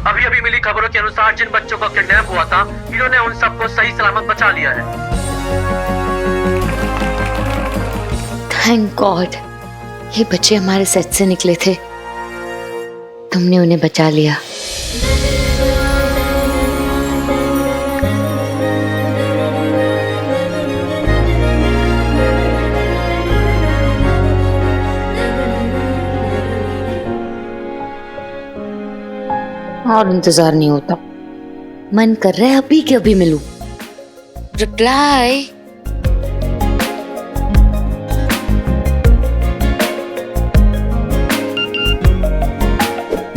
अभी अभी मिली खबरों के अनुसार जिन बच्चों का किडनैप हुआ था, इन्होंने उन सबको सही सलामत बचा लिया है। थैंक गॉड, ये बच्चे हमारे सच से निकले थे। तुमने उन्हें बचा लिया। और इंतजार नहीं होता, मन कर रहा है अभी के अभी मिलूं। रिप्लाई।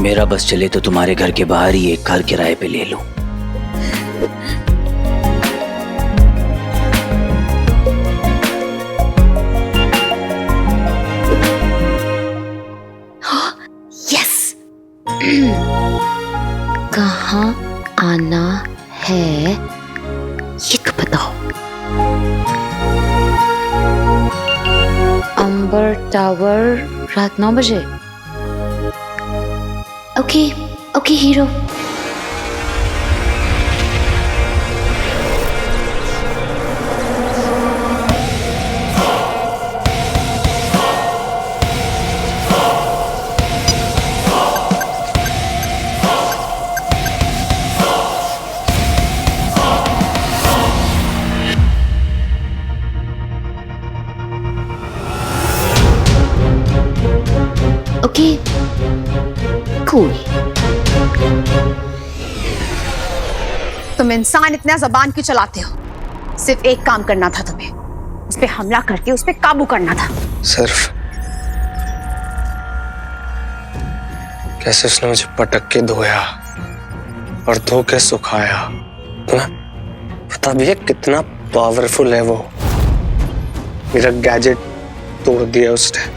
मेरा बस चले तो तुम्हारे घर के बाहर ही एक घर किराए पे ले लूं। यस। कहाँ आना है ये तो बताओ। अंबर टावर रात 9 बजे। Okay okay hero. Okay cool. तुम इंसान इतना जबान क्यों चलाते हो? सिर्फ एक काम करना था तुम्हें, उस पे हमला करके उस पे काबू करना था। सिर्फ कैसे उसने मुझे पटक के धोया और धो के सुखाया ना, पता भी है कितना पावरफुल है वो। मेरा गैजेट तोड़ दिया उसने।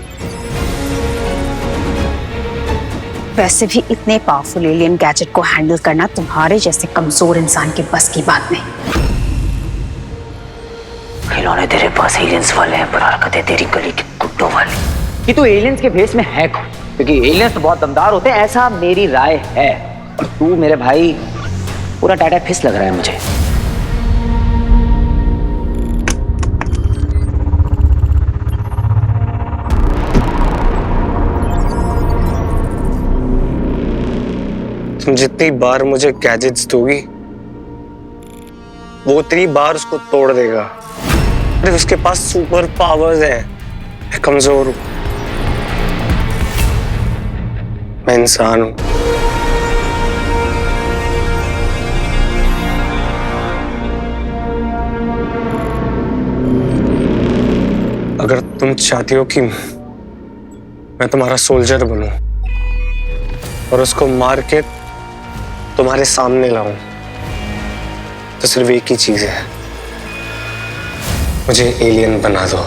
वैसे भी इतने पावरफुल एलियन गैजेट को हैंडल करना तुम्हारे जैसे कमजोर इंसान के बस की बात नहीं। खिलौने तेरे पास एलियंस वाले हैं, पर हरकतें तेरी गली के कुत्तों वाली। कि तू एलियंस के भेस में है कौन? क्योंकि एलियंस तो बहुत दमदार होते हैं, ऐसा मेरी राय है। और तू मेरे भाई पूरा टाटा फिस लग रहा है मुझे। तुम जितनी बार मुझे गैजेट्स दोगी वो उतनी बार उसको तोड़ देगा। अरे उसके पास सुपर पावर्स है। मैं कमजोर हूं, मैं इंसान हूं। अगर तुम चाहती हो कि मैं तुम्हारा सोल्जर बनूं और उसको मार के तुम्हारे सामने लाऊं, तो सिर्फ एक ही चीज है, मुझे एलियन बना दो।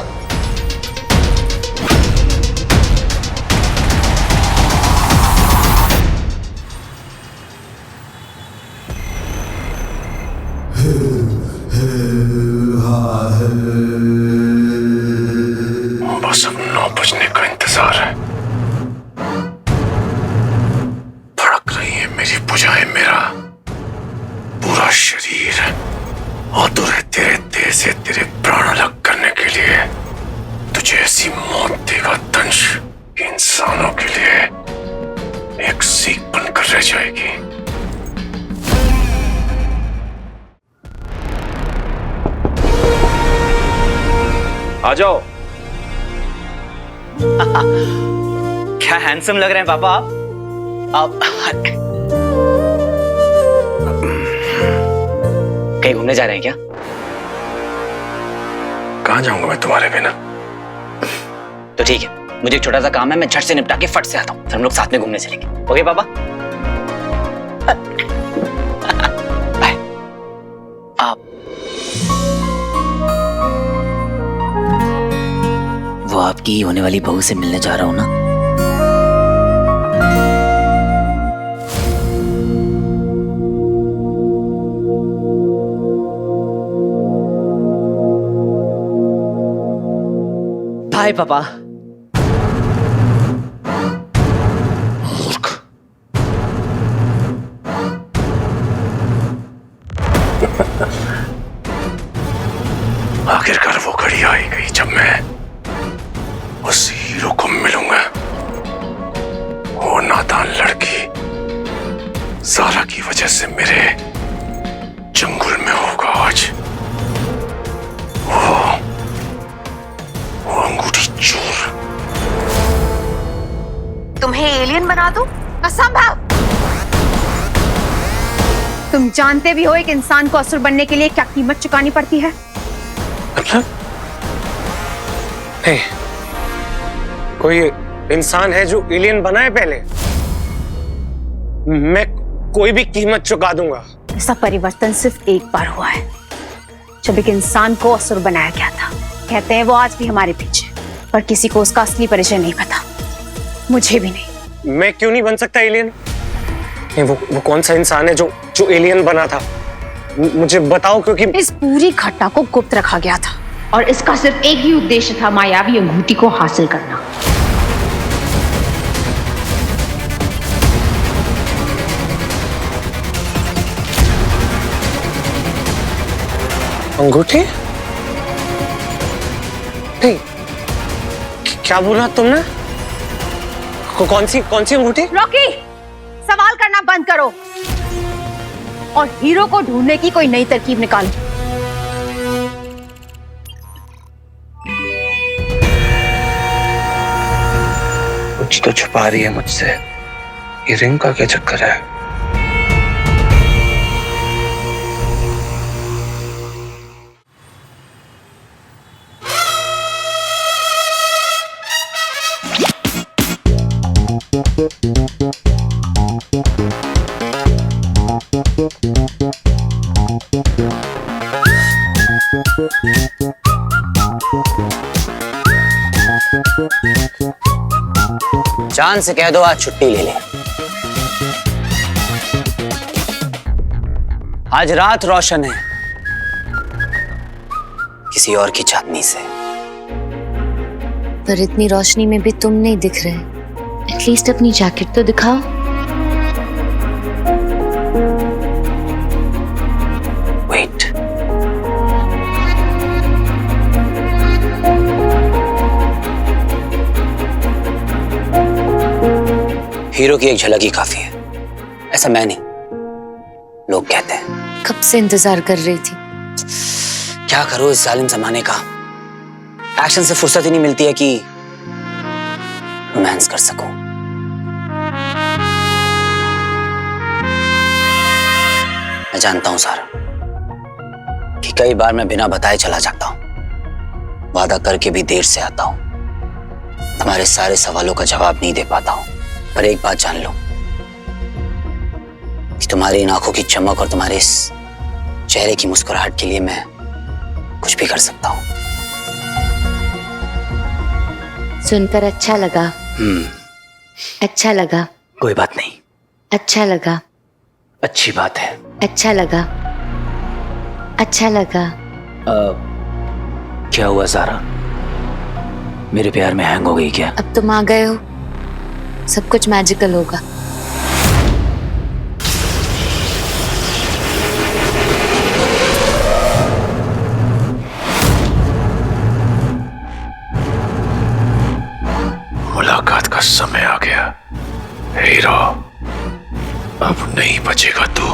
बस अब 9 बजने का इंतजार है। धड़क रही है मेरी भुजाएं, मेरा पूरा शरीर आतुर है तेरे देह से तेरे प्राण अलग करने के लिए। तुझे ऐसी मौत देगा दंश कि इंसानों के लिए एक सीख बनकर रह जाएगी। आ जाओ। क्या हैंडसम लग रहे हैं पापा आप। कहीं घूमने जा रहे हैं क्या? कहां जाऊंगा मैं तुम्हारे बिना? तो ठीक है, मुझे एक छोटा सा काम है, मैं झट से निपटा के फट से आता हूँ, फिर हम लोग साथ में घूमने चलेंगे। ओके पापा? बाय। आप वो आपकी होने वाली बहू से मिलने जा रहा हूं ना। हाय पापा। मूर्ख। आखिरकार वो घड़ी आई गई जब मैं उस हीरो को मिलूंगा। वो नादान लड़की सारा की वजह से मेरे जंगल में होगा आज। वो अंगूठी चोर। तुम्हें एलियन बना दूं? असंभव। तुम जानते भी हो एक इंसान को असुर बनने के लिए क्या कीमत चुकानी पड़ती है? मतलब? नहीं, कोई इंसान है जो एलियन बना है पहले? मैं कोई भी कीमत चुका दूंगा। ऐसा परिवर्तन सिर्फ एक बार हुआ है, जब एक इंसान को असुर बनाया गया था। कहते हैं वो आज भी हमारे पीछे, पर किसी को उसका असली परिचय नहीं पता, मुझे भी नहीं। मैं क्यों नहीं बन सकता एलियन? वो कौन सा इंसान है जो एलियन बना था? मुझे बताओ, क्योंकि इस पूरी घटना को गुप्त रखा गया था और इसका सिर्फ एक ही उद्देश्य था, मायावी अंगूठी को हासिल करना। अंगूठी? नहीं, क्या बोला तुमने? कौन सी अंगूठी? रॉकी, सवाल करना बंद करो और हीरो को ढूंढने की कोई नई तरकीब निकालो। कुछ तो छुपा रही है मुझसे। ये रिंग का क्या चक्कर है? जान से कह दो आज छुट्टी ले ले। आज रात रोशन है किसी और की चांदनी से। पर इतनी रोशनी में भी तुम नहीं दिख रहे। एटलीस्ट अपनी जैकेट तो दिखाओ। वेट, हीरो की एक झलक ही काफी है, ऐसा मैं नहीं, लोग कहते हैं। कब से इंतजार कर रही थी। क्या करो इस जालिम जमाने का, एक्शन से फुर्सत ही नहीं मिलती है कि रोमांस कर सकूं। मैं जानता हूं सारा कि कई बार मैं बिना बताए चला जाता हूं, वादा करके भी देर से आता हूं, तुम्हारे सारे सवालों का जवाब नहीं दे पाता हूं। पर एक बात जान लो कि तुम्हारी इन आंखों की चमक और तुम्हारे इस चेहरे की मुस्कुराहट के लिए मैं कुछ भी कर सकता हूं। सुनकर अच्छा लगा। अच्छा लगा। कोई बात नहीं, अच्छा लगा। अच्छी बात है। अच्छा लगा। अच्छा लगा। क्या हुआ सारा, मेरे प्यार में हैंग हो गई क्या? अब तुम आ गए हो, सब कुछ मैजिकल होगा। मुलाकात का समय आ गया हीरो, अब नहीं बचेगा तू।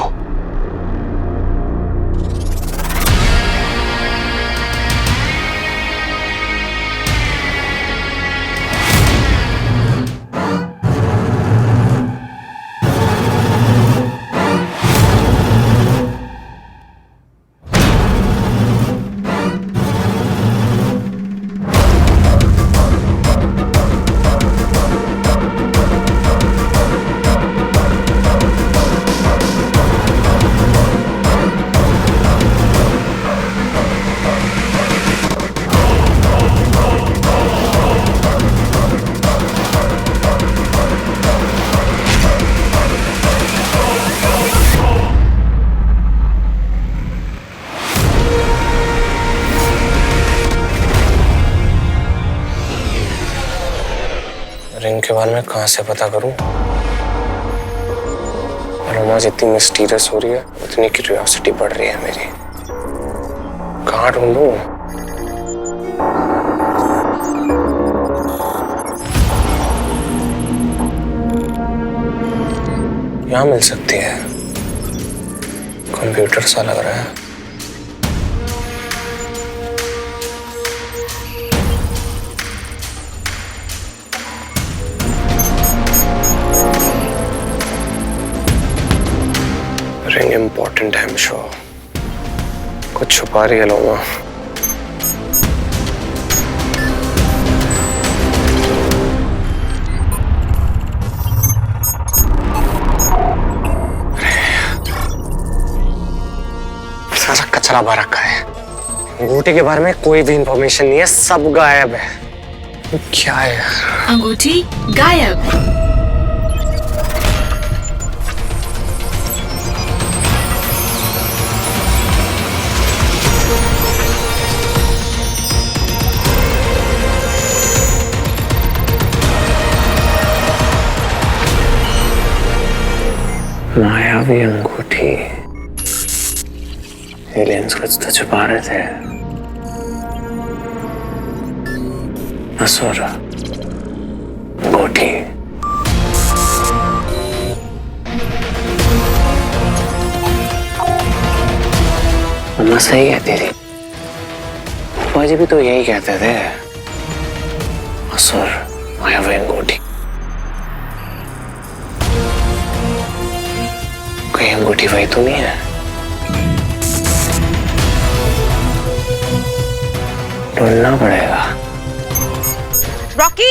बारे में कहां से पता करूं? और रोमा जितनी मिस्टीरियस हो रही है उतनी क्यूरियोसिटी बढ़ रही है मेरी। कहां ढूंढूं? यहाँ मिल सकती है। कंप्यूटर सा लग रहा है। रिंग इम्पोर्टेंट है मिशो। कुछ छुपा रही है लोमा। सारा कचरा भर रखा है। अंगूठी के बारे में कोई भी इंफॉर्मेशन नहीं है, सब गायब है। क्या है? अंगूठी गायब। मायावी अंगूठी। एलियंस कुछ तो छुपा रहे थे। असुर अंगूठी। मम्मा सही कहती थी। पापा जी भी तो यही कहते थे। असुर मायावी अंगूठी। कोई अंगूठी वही तो नहीं है? ढूंढना पड़ेगा। रॉकी,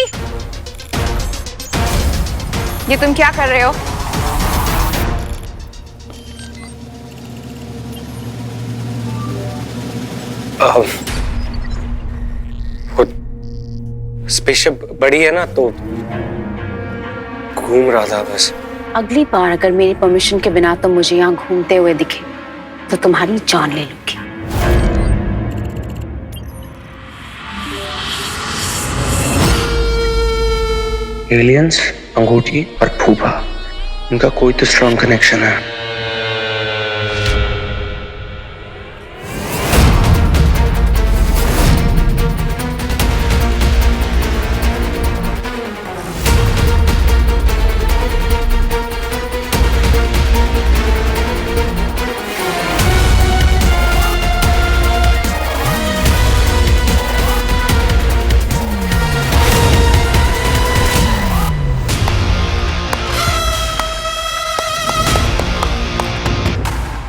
ये तुम क्या कर रहे हो? वो स्पेसशिप बड़ी है ना तो घूम रहा था बस। अगली बार अगर मेरी परमिशन के बिना तुम मुझे यहाँ घूमते हुए दिखे तो तुम्हारी जान ले लूंगी। एलियंस, अंगूठी और फूफा, इनका कोई तो स्ट्रॉन्ग कनेक्शन है।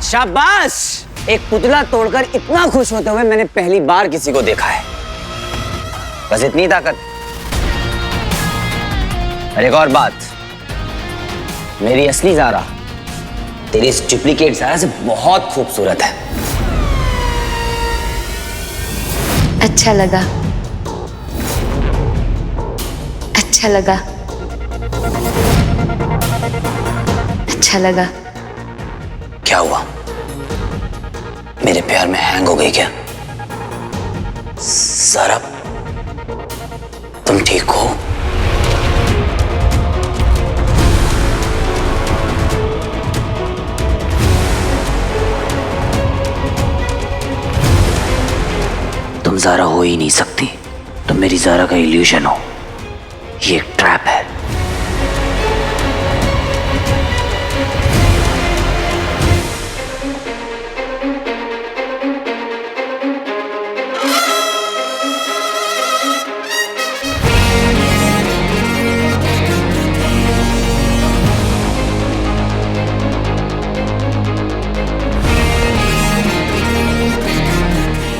शाबाश! एक पुतला तोड़कर इतना खुश होते हुए मैंने पहली बार किसी को देखा है। बस इतनी ताकत। और एक और बात, मेरी असली ज़ारा तेरी इस डुप्लीकेट ज़ारा से बहुत खूबसूरत है। अच्छा लगा, अच्छा लगा, अच्छा लगा। क्या हुआ? मेरे प्यार में हैंग हो गई क्या? ज़ारा, तुम ठीक हो? तुम ज़ारा हो ही नहीं सकती। तुम मेरी ज़ारा का इल्यूजन हो। ये एक ट्रैप है।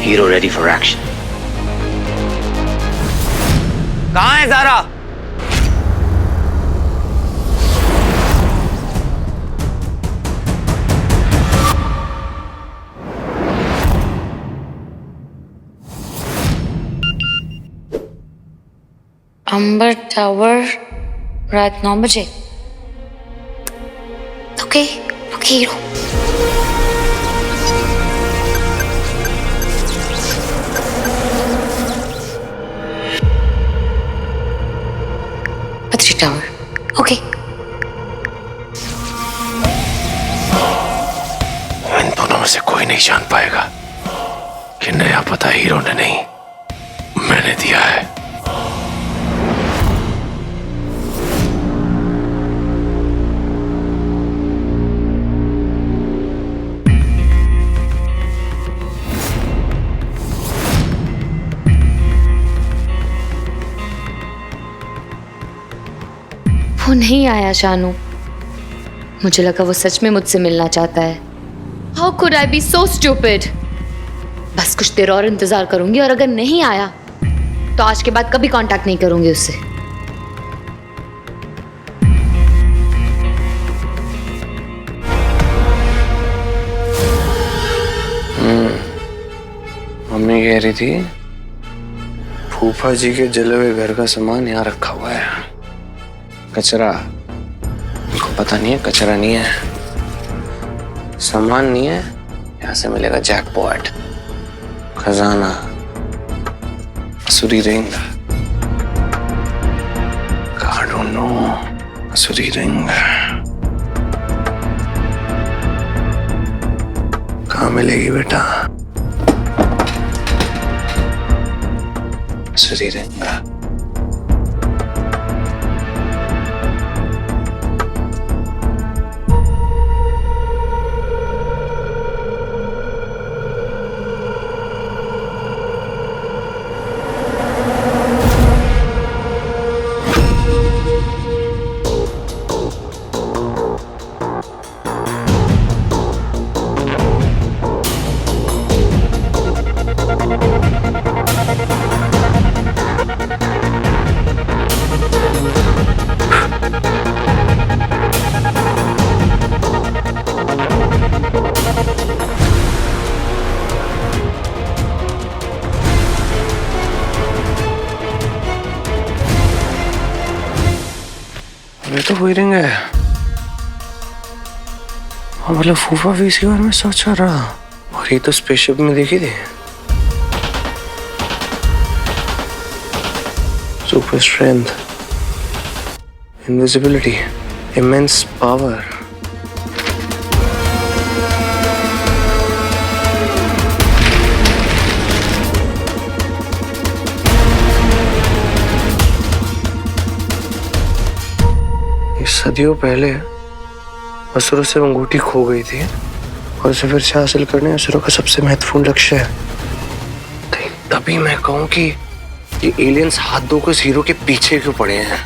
Hero ready for action. कहाँ है ज़ारा? अंबर टावर रात 9 बजे। Okay okay hero. Badri tower. से कोई नहीं जान पाएगा कि नया पता हीरो ने नहीं, मैंने दिया है। वो नहीं आया शानू। मुझे लगा वो सच में मुझसे मिलना चाहता है। How could I be so stupid. बस कुछ देर और इंतजार करूंगी और अगर नहीं आया तो आज के बाद कभी कांटेक्ट नहीं करूंगी उससे। मम्मी कह रही थी फूफा जी के जले हुए घर का सामान यहाँ रखा हुआ है। कचरा, उनको पता नहीं है कचरा नहीं है, सामान नहीं है, यहाँ से मिलेगा जैकपॉट, खजाना, Asuri ring. I don't know, Asuri ring कहाँ मिलेगी बेटा? असुरी रिंग। ये तो वही रिंग है। हाँ मतलब फूफा भी इसी बारे में सोच रहा, और ये तो स्पेसशिप में देखी थी। Super strength, invisibility, immense power. सदियों पहले असुरों से अंगूठी खो गई थी और उसे फिर से हासिल करने असुरों का सबसे महत्वपूर्ण लक्ष्य है। तभी मैं कहूं कि ये एलियंस हाथ धोकर इस हीरो के पीछे क्यों पड़े हैं?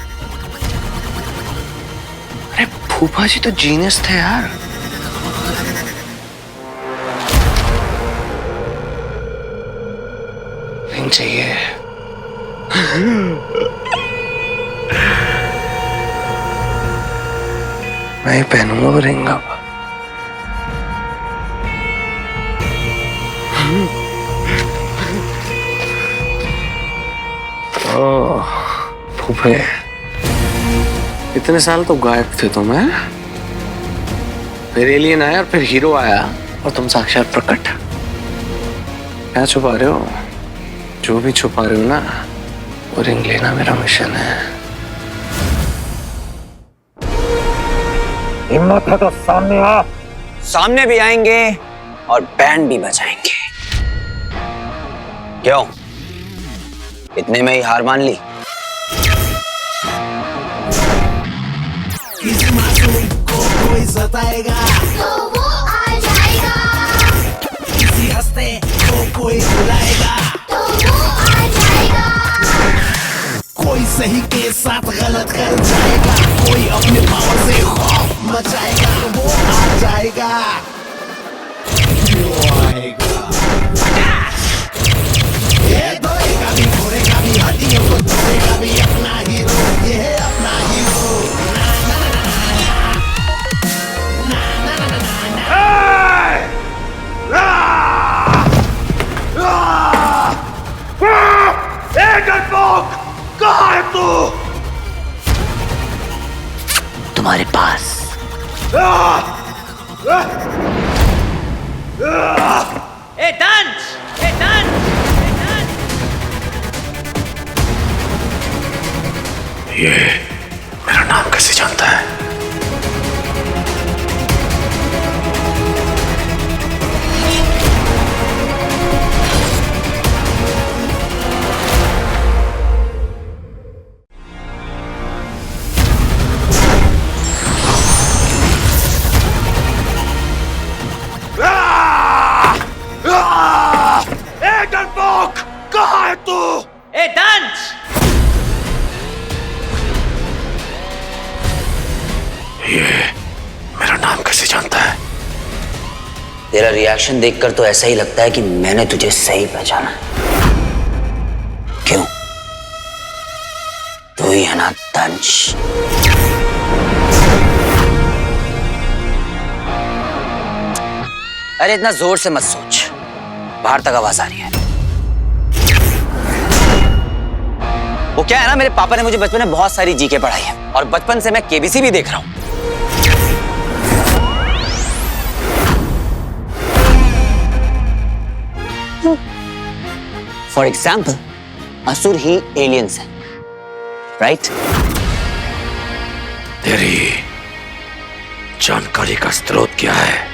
अरे फूफा जी तो जीनियस थे यार। रिंग चाहिए। मैं ही पहनूंगा वो रिंग अब। ओह फूफे, इतने साल तो गायब थे तुम, हैं? फिर एलियन आया और फिर हीरो आया और तुम साक्षात प्रकट। क्या छुपा रहे हो? जो भी छुपा रहे हो ना, वो रिंग लेना मेरा मिशन है। हिम्मत है तो सामने आ। सामने भी आएंगे और बैंड भी बजाएंगे। क्यों, इतने में ही हार मान ली? किसी मासूम को कोई सताएगा तो वो आ जाएगा, किसी हंसते को कोई बुलाएगा तो वो आ जाएगा, कोई सही के साथ गलत कर जाएगा, कोई अपने पावर से खौफ मचाएगा तो वो आ जाएगा। वो आएगा, ये धोएगा भी, घोरेगा भी, हड्डियों को तोड़ेगा भी, अपना हीरो, ये है अपना हीरो। कहाँ है तू? तुम्हारे पास। ए डंच! ए डंच! ये मेरा नाम कैसे जानता है? है तू? ए दंश! ये मेरा नाम कैसे जानता है? तेरा रिएक्शन देखकर तो ऐसा ही लगता है कि मैंने तुझे सही पहचाना है। क्यों? तू ही है ना दंश? अरे इतना जोर से मत सोच, बाहर तक आवाज आ रही है। वो क्या है ना, मेरे पापा ने मुझे बचपन में बहुत सारी जीके पढ़ाई है और बचपन से मैं केबीसी भी देख रहा हूं। फॉर एग्जाम्पल, असुर ही एलियंस है, राइट? तेरी जानकारी का स्रोत क्या है?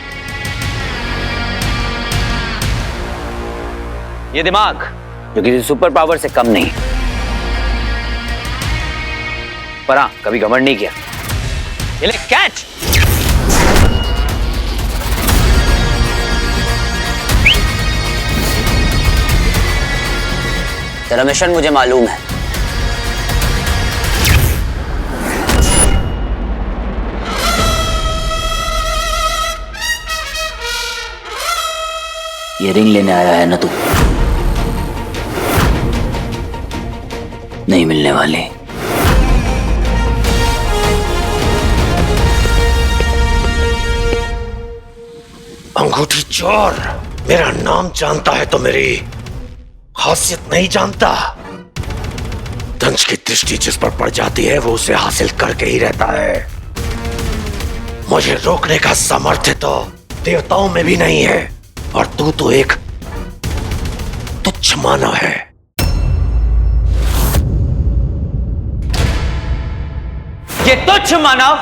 ये दिमाग जो किसी सुपर पावर से कम नहीं, पर हाँ कभी घमंड नहीं किया। ये ले कैच। तेरा मिशन मुझे मालूम है। ये रिंग लेने आया है ना तू? नहीं मिलने वाले। अंगूठी चोर, मेरा नाम जानता है तो मेरी खासियत नहीं जानता। दंश की दृष्टि जिस पर पड़ जाती है वो उसे हासिल करके ही रहता है। मुझे रोकने का सामर्थ्य तो देवताओं में भी नहीं है, और तू तो एक तुच्छ मानव है। ये तुच्छ मानव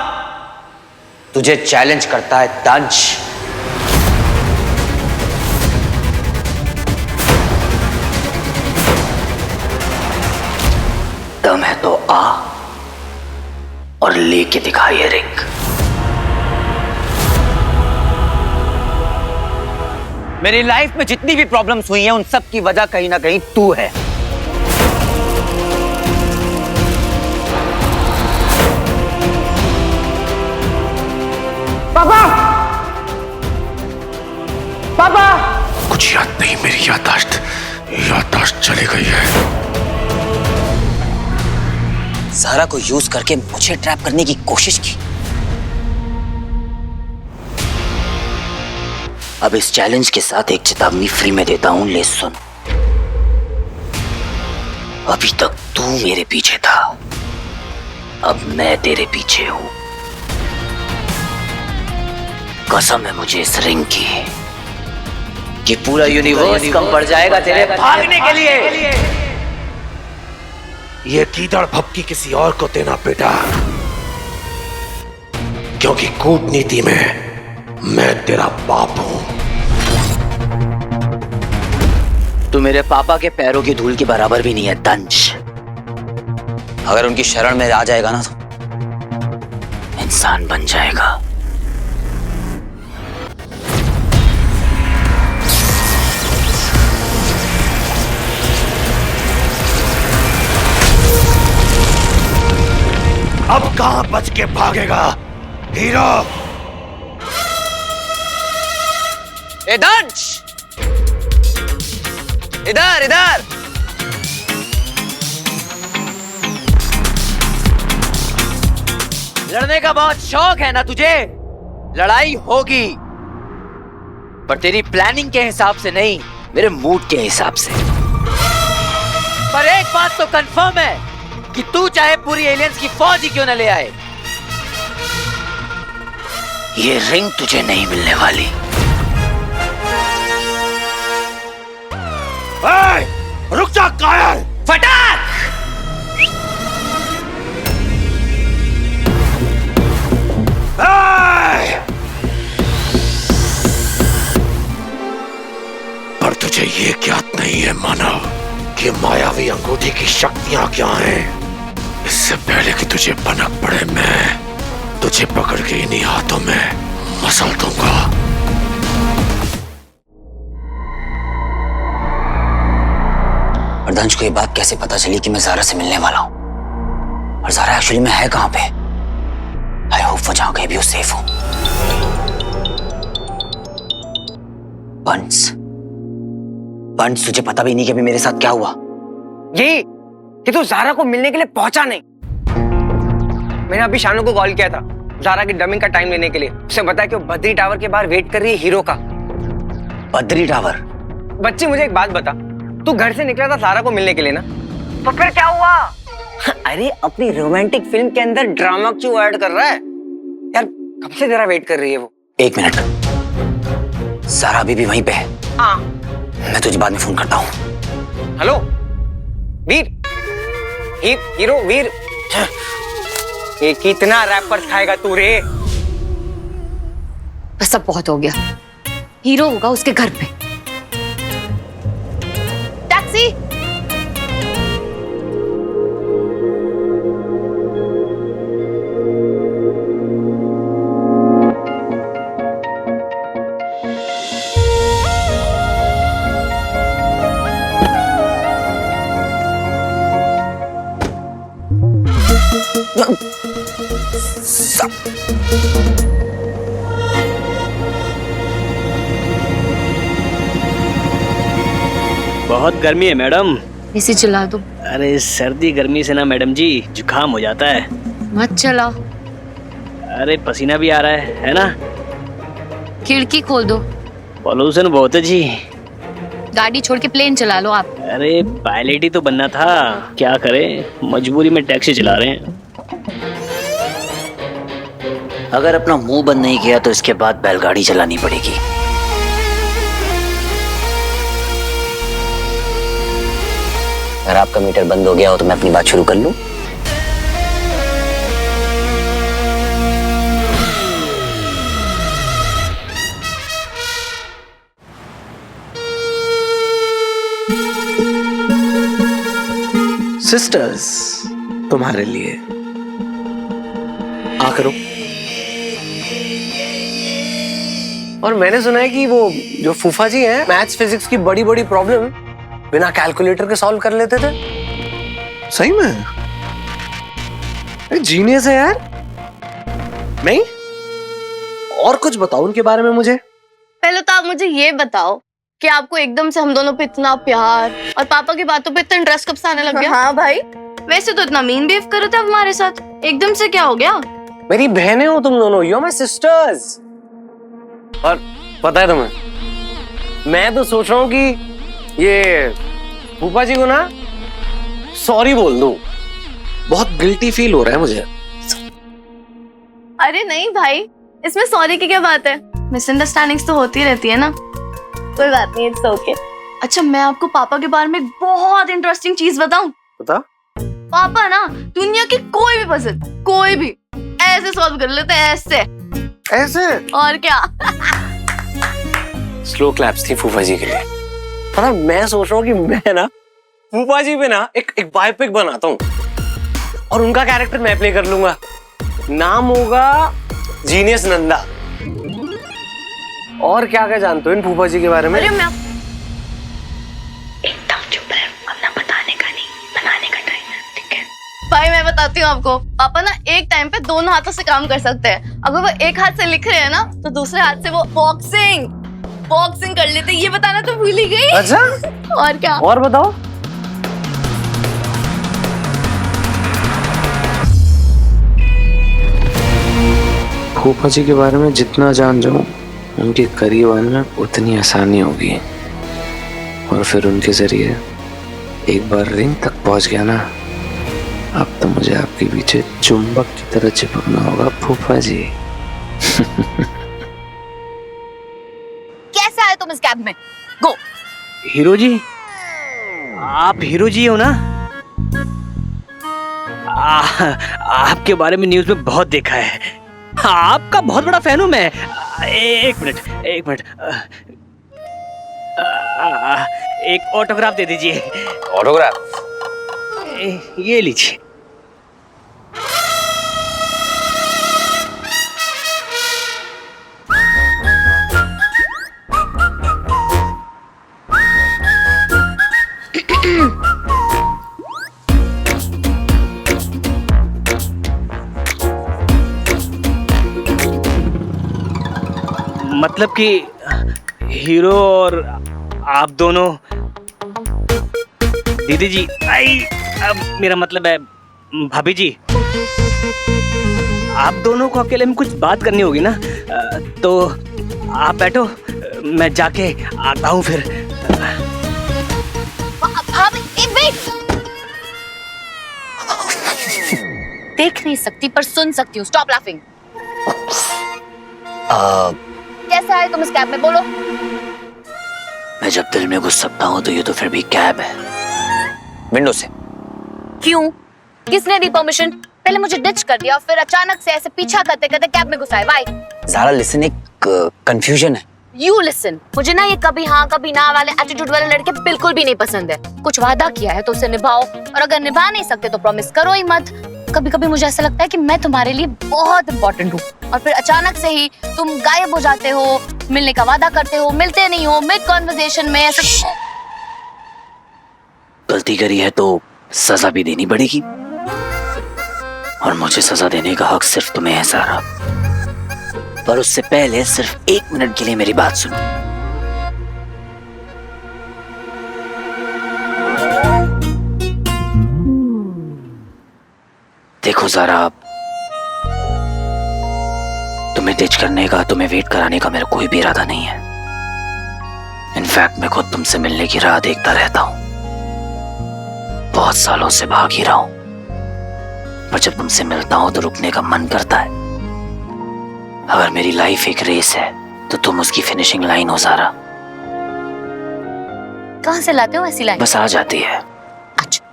तुझे चैलेंज करता है दंश। दम है तो आ और लेके दिखा ये रिंग। मेरी लाइफ में जितनी भी प्रॉब्लम्स हुई हैं उन सब की वजह कहीं ना कहीं तू है। पापा! पापा! कुछ याद नहीं, मेरी याददाश्त चली गई है। ज़हरा को यूज करके मुझे ट्रैप करने की कोशिश की। अब इस चैलेंज के साथ एक चेतावनी फ्री में देता हूं, ले सुन। अभी तक तू मेरे पीछे था, अब मैं तेरे पीछे हूं। कसम है मुझे इस रिंग की कि पूरा यूनिवर्स कम पड़ जाएगा तेरे भागने के लिए। ये कीदड़ भपकी किसी और को देना बेटा, क्योंकि कूटनीति में मैं तेरा बाप हूं। तू मेरे पापा के पैरों की धूल के बराबर भी नहीं है दंश। अगर उनकी शरण में आ जाएगा ना तो इंसान बन जाएगा। अब कहां बच के भागेगा हीरो? ए दंश, इधर इधर। लड़ने का बहुत शौक है ना तुझे? लड़ाई होगी, पर तेरी प्लानिंग के हिसाब से नहीं, मेरे मूड के हिसाब से। पर एक बात तो कंफर्म है कि तू चाहे पूरी एलियंस की फौज ही क्यों न ले आए, ये रिंग तुझे नहीं मिलने वाली। रुक जा कायर! फटाक! पर तुझे ये ज्ञात नहीं है मानव कि मायावी अंगूठी की शक्तियां क्या हैं। इससे पहले कि तुझे भनक पड़े, मैं तुझे पकड़ के इन्हीं हाथों में मसल दूंगा। और दंश को ये बात कैसे पता चली कि मैं ज़ारा से मिलने वाला हूँ? और ज़ारा एक्चुअली में है कहाँ पे? आई होप वो जहाँ कहीं भी वो सेफ हो। बंस, बंस तुझे पता भी नहीं कि अभी मेरे साथ क्या हुआ? ये कि तू ज़ारा को मिलने के लिए पहुंचा नहीं। मैंने अभी शानू को कॉल किया था ज़ारा की डबिंग का टाइम लेने के लिए। उसे बताया कि वो बद्री टावर के बाहर वेट कर रही है हीरो का। बद्री टावर? बच्ची मुझे एक बात बता, तू घर से निकला था ज़ारा को मिलने के लिए ना, तो फिर क्या हुआ? अरे अपनी रोमांटिक फिल्म के अंदर ड्रामा क्यों ऐड कर रहा है यार? कब से तेरा वेट कर रही है वो? 1 मिनट, ज़ारा अभी भी वहीं पे है। हाँ, मैं तुझे बाद में फोन करता हूँ। हेलो वीर, हीरो वीर, ये कितना रैपर्स खाएगा तू रे? बस अब बहुत हो गया। हीरो होगा उसके घर पे। टैक्सी। बहुत गर्मी है मैडम। इसे चला दो। अरे सर्दी गर्मी से ना मैडम जी जुकाम हो जाता है। मत चलाओ। अरे पसीना भी आ रहा है ना? खिड़की खोल दो। पॉल्यूशन बहुत है जी। गाड़ी छोड़ के प्लेन चला लो आप। अरे पायलट ही तो बनना था, क्या करें, मजबूरी में टैक्सी चला रहे हैं। अगर अपना मुंह बंद नहीं किया तो इसके बाद बैलगाड़ी चलानी पड़ेगी। अगर आपका मीटर बंद हो गया हो तो मैं अपनी बात शुरू कर लूं? सिस्टर्स, तुम्हारे लिए आ करो। और मैंने सुना है कि वो जो फूफा जी हैं, मैथ्स फिजिक्स की बड़ी बड़ी प्रॉब्लम बिना कैलकुलेटर के सॉल्व कर लेते थे। सही में? जीनियस है यार। नहीं, और कुछ बताओ उनके बारे में मुझे। पहले तो आप मुझे ये बताओ कि आपको एकदम से हम दोनों पे इतना प्यार और पापा की बातों पे इतना इंटरेस्ट कब से आने लग गया? हाँ भाई, वैसे तो इतना मीन बिहेव कर रहे थे हमारे साथ, एकदम से क्या हो गया? मेरी बहनें हो तुम दोनों, यू आर माय सिस्टर्स। और पता है तुम्हें, मैं तो सोच रहा हूँ कि ये फूफा जी को ना सॉरी बोल दूं। बहुत गिल्टी फील हो रहा है मुझे। अरे नहीं भाई, इसमें सॉरी की क्या बात है? मिसअंडरस्टैंडिंग्स तो होती रहती है ना, कोई बात नहीं, इट्स ओके। अच्छा, मैं आपको पापा के बारे में एक बहुत इंटरेस्टिंग चीज बताऊं? बता। पापा ना दुनिया की कोई भी पजल, कोई भी ऐसे सॉल्व कर लेते हैं, ऐसे और क्या। स्लो क्लैप्स थी फूफा जी के लिए। पता, मैं सोच रहा हूँ कि मैं ना फूफा जी पे ना एक बायोपिक बनाता हूँ और उनका कैरेक्टर मैं प्ले कर लूंगा। नाम होगा जीनियस नंदा। और क्या क्या जानते हो इन फूफा जी के बारे में? अरे मैं एकदम चुप रहे, अपना बताने का नहीं, बनाने का टाइम है, ठीक है? भाई मैं बताती हूँ आपको, पापा ना एक टाइम पे दोनों हाथों से काम कर सकते हैं। अगर वो एक हाथ से लिख रहे हैं ना, तो दूसरे हाथ से वो बॉक्सिंग कर लेते। ये बताना तो भूल ही गई। अच्छा, और क्या? और बताओ। फूफा जी के बारे में जितना जान जाऊं, उनके करीब आना उतनी आसानी होगी। और फिर उनके जरिए एक बार रिंग तक पहुंच गया ना, अब तो मुझे आपके पीछे चुंबक की तरह चिपकना होगा फूफा जी। कैसे आए तुम इस कैब में? गो। हीरो जी, आप हीरो जी हो ना? आपके बारे में न्यूज में बहुत देखा है, आपका बहुत बड़ा फैन हूं मैं। एक मिनट एक ऑटोग्राफ दे दीजिए। ऑटोग्राफ? ये लीजिए। मतलब कि हीरो और आप दोनों। दीदी जी, आई, अब मेरा मतलब है भाभी जी, आप दोनों को अकेले में कुछ बात करनी होगी ना, तो आप बैठो, मैं जाके आता हूँ फिर। भाभी, देख नहीं सकती पर सुन सकती हूँ। Stop laughing. कैसे आए तुम इस कैब में, बोलो? मैं जब दिल में घुस सकता हूँ तो ये तो फिर भी कैब है, विंडो से। क्यों? किसने दी परमिशन? पहले मुझे डिच कर दिया और फिर अचानक से ऐसे पीछा करते करते कैब में घुसाए। वाई? ज़ारा लिसन, एक कंफ्यूजन है। यू लिसन, मुझे ना ये कभी हाँ कभी ना वाले एटीट्यूड वाले लड़के बिल्कुल भी नहीं पसंद है। कुछ वादा किया है तो उसे निभाओ, और अगर निभा नहीं सकते तो प्रॉमिस करो ही मत। कभी कभी मुझे ऐसा लगता है कि मैं तुम्हारे लिए बहुत इंपॉर्टेंट हूँ, और फिर अचानक से ही तुम गायब हो जाते हो, मिलने का वादा करते हो, मिलते नहीं हो, मिड कॉन्वर्सेशन में ऐसा। गलती करी है तो सजा भी देनी पड़ेगी, और मुझे सजा देने का हक सिर्फ तुम्हें है ज़ारा। पर उससे पहले सिर्फ 1 मिनट के लिए मेरी बात सुनो। देखो ज़ारा, तुम्हें डिच करने का, तुम्हें वेट कराने का मेरा कोई भी इरादा नहीं है। इनफैक्ट मैं खुद तुमसे मिलने की राह देखता रहता हूं। बहुत सालों से भाग ही रहा हूं, पर जब तुमसे मिलता हूं तो रुकने का मन करता है। अगर मेरी लाइफ एक रेस है तो तुम उसकी फिनिशिंग लाइन हो ज़ारा। कहां से लाते हो ऐसी लाइन? बस आ जाती है। अच्छा,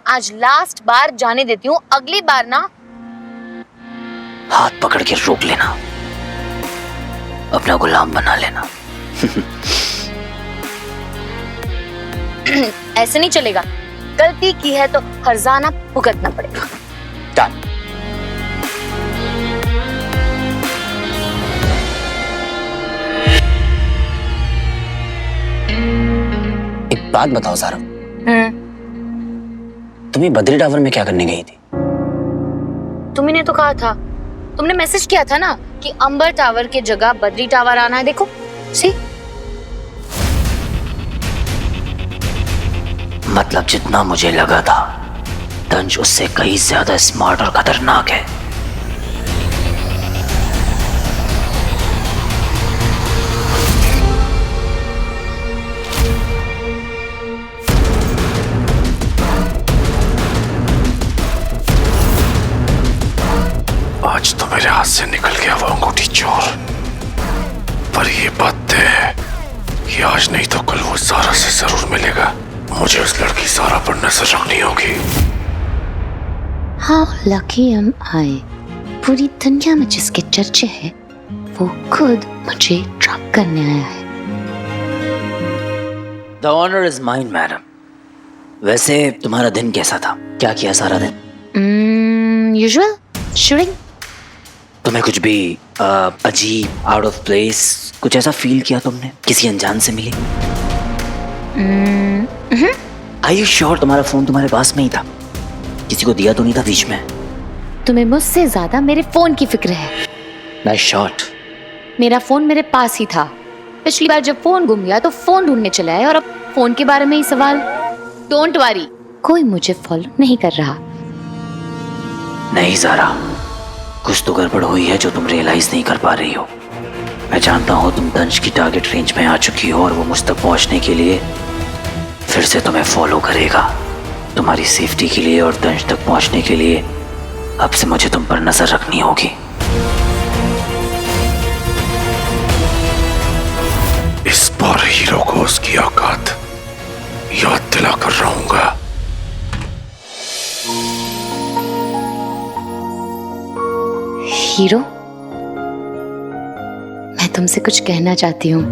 आज लास्ट बार जाने देती हूँ, अगली बार ना हाथ पकड़ के रोक लेना, अपना गुलाम बना लेना। ऐसे नहीं चलेगा, गलती की है तो हर्जाना भुगतना पड़ेगा। डन। एक बात बताओ ज़ारा, तुम्हें बद्री टावर में क्या करने गई थी? तुमने तो कहा था, तुमने मैसेज किया था ना कि अंबर टावर की जगह बद्री टावर आना है। देखो सी, मतलब जितना मुझे लगा था, तंज उससे कहीं ज्यादा स्मार्ट और खतरनाक है। आज तो मेरे हाथ से निकल गया वो अंगूठी चोर, पर ये बात तय है कि आज नहीं तो कल वो ज़ारा से जरूर मिलेगा। मुझे उस लड़की ज़ारा पर नजर रखनी होगी। How lucky am I? पूरी दुनिया में जिसके चर्चे हैं वो खुद मुझे ट्रैप करने आया है। The honor is mine, madam. वैसे तुम्हारा दिन कैसा था? क्या किया सारा दिन? Usual shooting। तुम्हें कुछ भी अजीब, आउट ऑफ प्लेस, कुछ ऐसा फील किया तुमने? किसी अनजान से मिली? Are you sure तुम्हारा फोन तुम्हारे पास में ही था? किसी को दिया तो नहीं था बीच में? तुम्हें मुझसे ज्यादा मेरे फोन की फिक्र है। Nice shot। मेरा फोन मेरे पास ही था। पिछली बार जब फोन गुम गया तो फोन ढूंढने चले आए, और अब फोन के बारे में ही सवाल। डोंट वरी, कोई मुझे फॉलो नहीं कर रहा। नहीं ज़ारा, कुछ तो गड़बड़ हुई है जो तुम रियलाइज नहीं कर पा रही हो। मैं जानता हूँ तुम तंज की टारगेट रेंज में आ चुकी हो, और वो मुझ तक पहुँचने के लिए फिर से तुम्हें फॉलो करेगा। तुम्हारी सेफ्टी के लिए और तंज तक पहुँचने के लिए अब से मुझे तुम पर नजर रखनी होगी। इस बार हीरो को उसकी औकात याद दिलाकर रहूंगा। हीरो, मैं तुमसे कुछ कहना चाहती हूँ।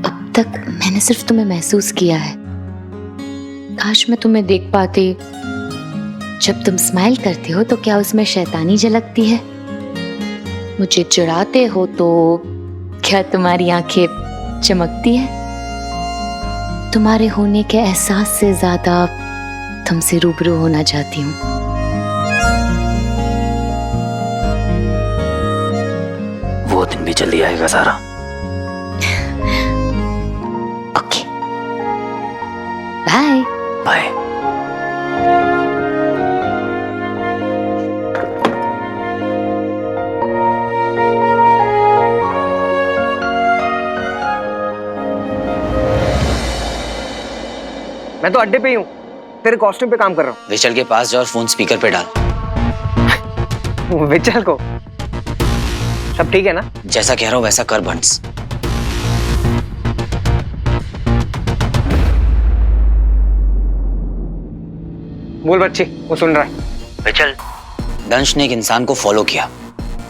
अब तक मैंने सिर्फ तुम्हें महसूस किया है। काश मैं तुम्हें देख पाती। जब तुम स्माइल करते हो तो क्या उसमें शैतानी झलकती है? मुझे चिढ़ाते हो तो क्या तुम्हारी आंखें चमकती है? तुम्हारे होने के एहसास से ज्यादा तुमसे रूबरू होना चाहती हूँ। दिन भी जल्दी आएगा ज़ारा। Okay, bye bye. मैं तो अड्डे पे ही हूँ, तेरे कॉस्ट्यूम पे काम कर रहा हूँ। विचल के पास जा और फोन स्पीकर पे डाल। विचल को सब ठीक है ना? जैसा कह रहा हूँ वैसा कर बंस। बोल बच्ची, वो सुन रहा है। विचल, दंश ने एक इंसान को फॉलो किया,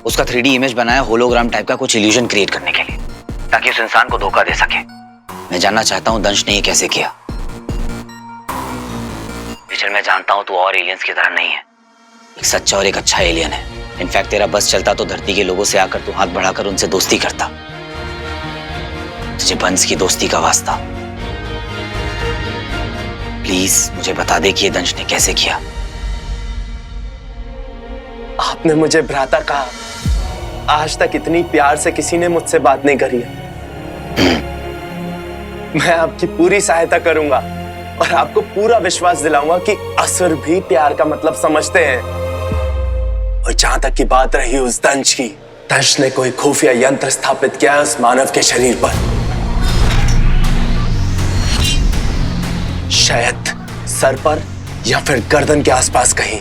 उसका 3D इमेज बनाया होलोग्राम टाइप का कुछ इल्यूजन क्रिएट करने के लिए, ताकि उस इंसान को धोखा दे सके। मैं जानना चाहता हूँ दंश ने ये कैसे किया। विचल, मैं जानता हूँ तू और एलियंस की तरह नहीं है, एक सच्चा और एक अच्छा एलियन है। इनफैक्ट तेरा बस चलता तो धरती के लोगों से आकर तू हाथ बढ़ाकर उनसे दोस्ती करता। तुझे बंस की दोस्ती का वास्ता। प्लीज मुझे बता दे कि ये दंश ने कैसे किया। आपने मुझे भ्राता कहा, आज तक इतनी प्यार से किसी ने मुझसे बात नहीं करी है। मैं आपकी पूरी सहायता करूंगा और आपको पूरा विश्वास दिलाऊंगा कि असुर भी प्यार का मतलब समझते हैं। और जहां तक की बात रही उस दंश की, दंश ने कोई खुफिया यंत्र स्थापित किया है उस मानव के शरीर पर। शायद सर पर या फिर गर्दन के आसपास कहीं।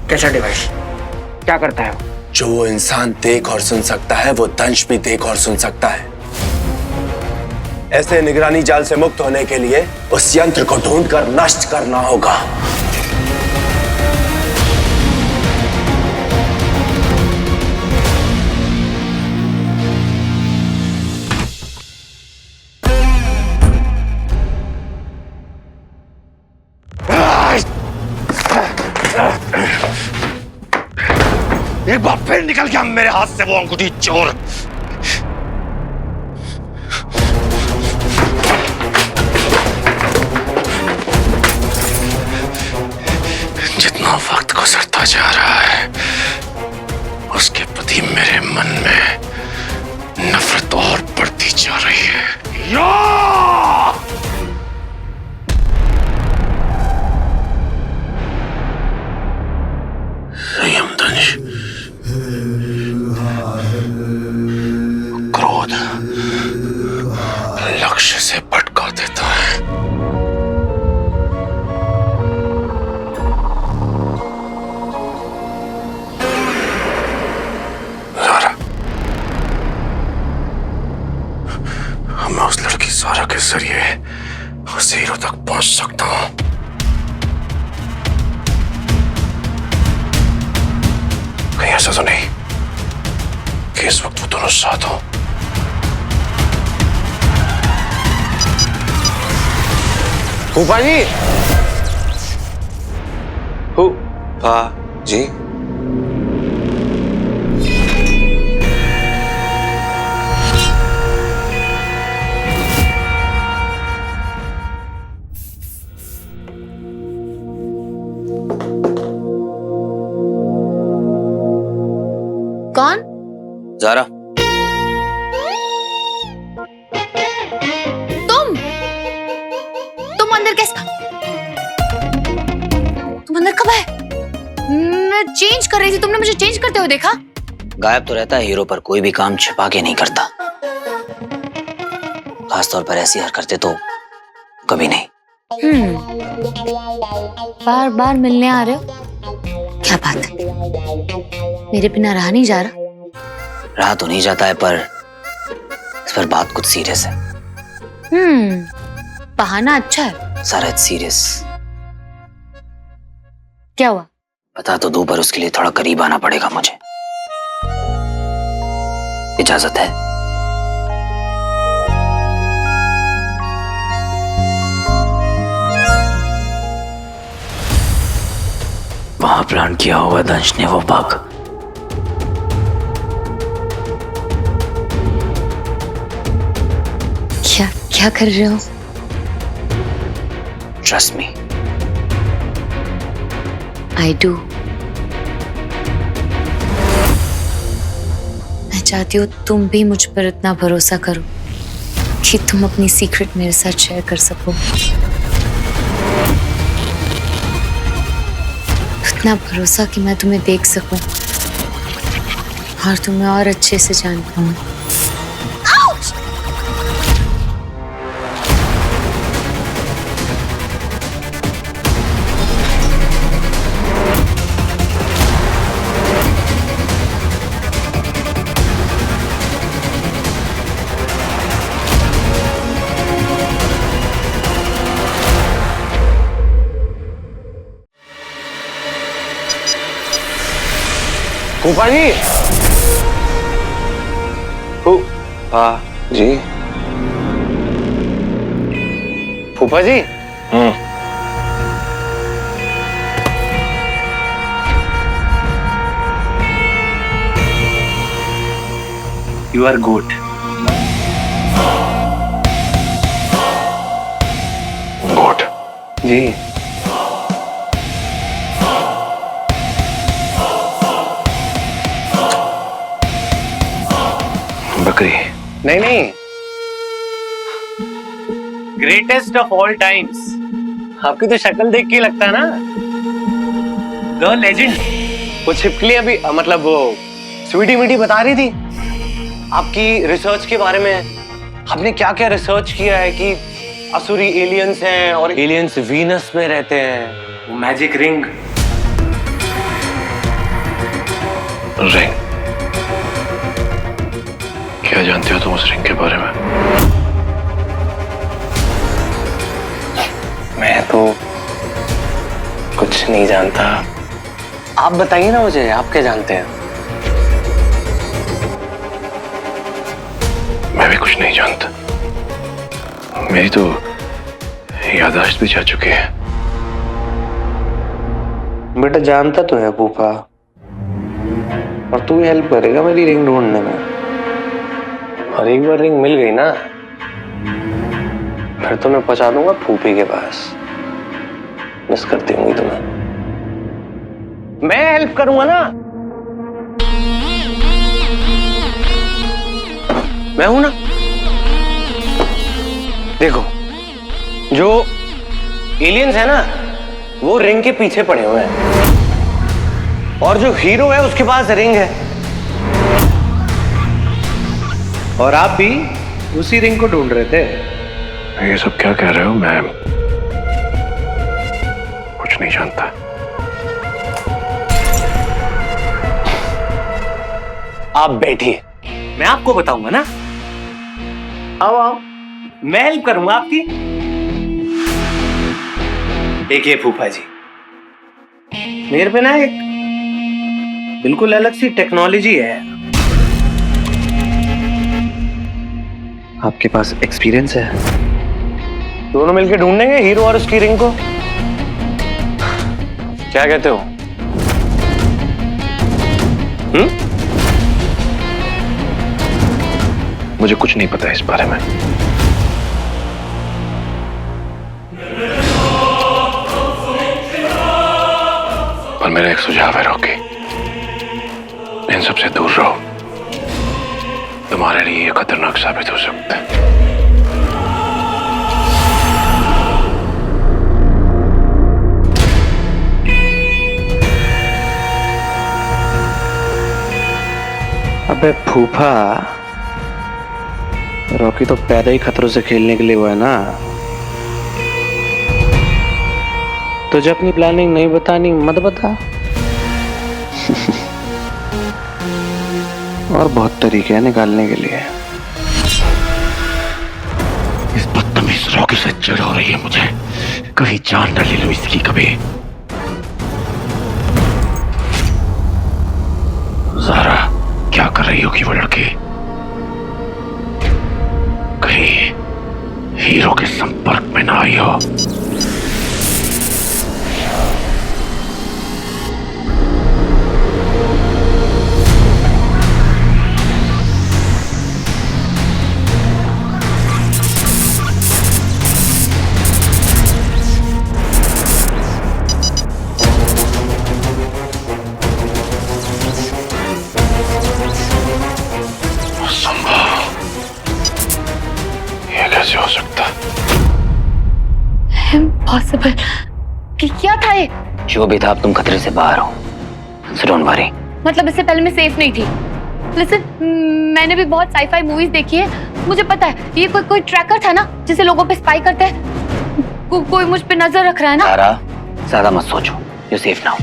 कैसा डिवाइस? क्या करता है वो? जो वो इंसान देख और सुन सकता है, वो दंश भी देख और सुन सकता है। ऐसे निगरानी जाल से मुक्त होने के लिए उस यंत्र को ढूंढकर नष्ट करना होगा। एक बार फिर निकल गया मेरे हाथ से वो अंगूठी चोर। जितना वक्त गुजरता जा रहा है उसके प्रति मेरे मन में नफरत और बढ़ती जा रही है। या! संयम दंश, क्रोध लक्ष्य से भटका देता है। ज़ारा, मैं उस लड़की ज़ारा के जरिए उस हीरो तक पहुंच सकता हूं। कहीं ऐसा तो नहीं कि इस वक्त वो दोनों साथ हो। फूफा जी, फूफा जी, कौन? ज़ारा। तुम अंदर कैसे? तुम अंदर कब आए? मैं चेंज कर रही थी, तुमने मुझे चेंज करते हुए देखा? गायब तो रहता है हीरो, पर कोई भी काम छिपा के नहीं करता। खासतौर पर ऐसी हरकतें तो कभी नहीं। बार बार मिलने आ रहे हो, क्या बात है? मेरे बिना रहा नहीं जा रहा? रहा तो नहीं जाता है, पर इस पर बात कुछ सीरियस है। बहाना अच्छा है। सारा सीरियस। क्या हुआ? बता तो दूं, पर उसके लिए थोड़ा करीब आना पड़ेगा मुझे। इजाजत है? वहां प्लान किया हुआ दंश ने वो बाग। क्या कर रहे हो? Trust me, I do. चाहती हूँ तुम भी मुझ पर इतना भरोसा करो कि तुम अपनी सीक्रेट मेरे साथ शेयर कर सको, इतना भरोसा कि मैं तुम्हें देख सकूं और तुम्हें और अच्छे से जान पाऊं। फूफा जी। फूफा जी। फूफा जी। You are good. Good. जी। बकरी। नहीं नहीं, ग्रेटेस्ट ऑफ ऑल टाइम्स। आपकी तो शक्ल देख के लगता है ना, द लेजेंड। वो छिपकली अभी मतलब वो स्वीटी मीठी बता रही थी आपकी रिसर्च के बारे में। आपने क्या क्या रिसर्च किया है कि असुरी एलियंस हैं और एलियंस वीनस में रहते हैं। वो मैजिक रिंग। रिंग? क्या जानते हो तुम उस रिंग के बारे में? मैं तो कुछ नहीं जानता। आप बताइए ना मुझे, आप क्या जानते हैं? मैं भी कुछ नहीं जानता। मेरी तो याददाश्त भी जा चुकी है। बेटा जानता तो है फूफा, और तू हेल्प करेगा मेरी रिंग ढूंढने में। और एक बार रिंग मिल गई ना, फिर तो मैं पहुंचा दूंगा फूफी के पास। मिस करती होंगी तुम्हें। मैं हेल्प करूंगा ना, मैं हूं ना। देखो, जो एलियंस है ना, वो रिंग के पीछे पड़े हुए हैं, और जो हीरो है उसके पास रिंग है। और आप भी उसी रिंग को ढूंढ रहे थे। ये सब क्या कह रहे हो? मैं कुछ नहीं जानता। आप बैठिए, मैं आपको बताऊंगा ना। आओ आओ, मैं हेल्प करूंगा आपकी। देखिए फूफा जी, मेरे पे ना एक बिल्कुल अलग सी टेक्नोलॉजी है। आपके पास एक्सपीरियंस है? दोनों मिलकर ढूंढेंगे हीरो और उसकी रिंग को। क्या कहते हो? मुझे कुछ नहीं पता इस बारे में। पर मेरा एक सुझाव है रॉकी, इन सबसे दूर रहो। तुम्हारे लिए ये खतरनाक साबित हो सकता है। अबे फूफा, रॉकी तो पैदा ही खतरों से खेलने के लिए हुआ है ना। तुझे अपनी प्लानिंग नहीं बतानी मत बता। और बहुत तरीके हैं निकालने के लिए। इस बदतमीज रॉकी से चिढ़ हो रही है मुझे। कहीं जान न ले लो इसकी कभी। ज़ारा, क्या कर रही होगी वो लड़की? कहीं हीरो के संपर्क में ना आई हो। कैसे हो सकता? इम्पॉसिबल। क्या था ये? जो भी था, अब तुम खतरे से बाहर हो। So don't worry. मतलब इससे पहले मैं सेफ नहीं थी। लिसन, मैंने भी बहुत साई-फाई मूवीज देखी है, मुझे पता है ये कोई ट्रैकर था ना जिसे लोगों पे स्पाई करते हैं। कोई मुझ पे नजर रख रहा है ना। सारा, ज्यादा मत सोचो, you safe now.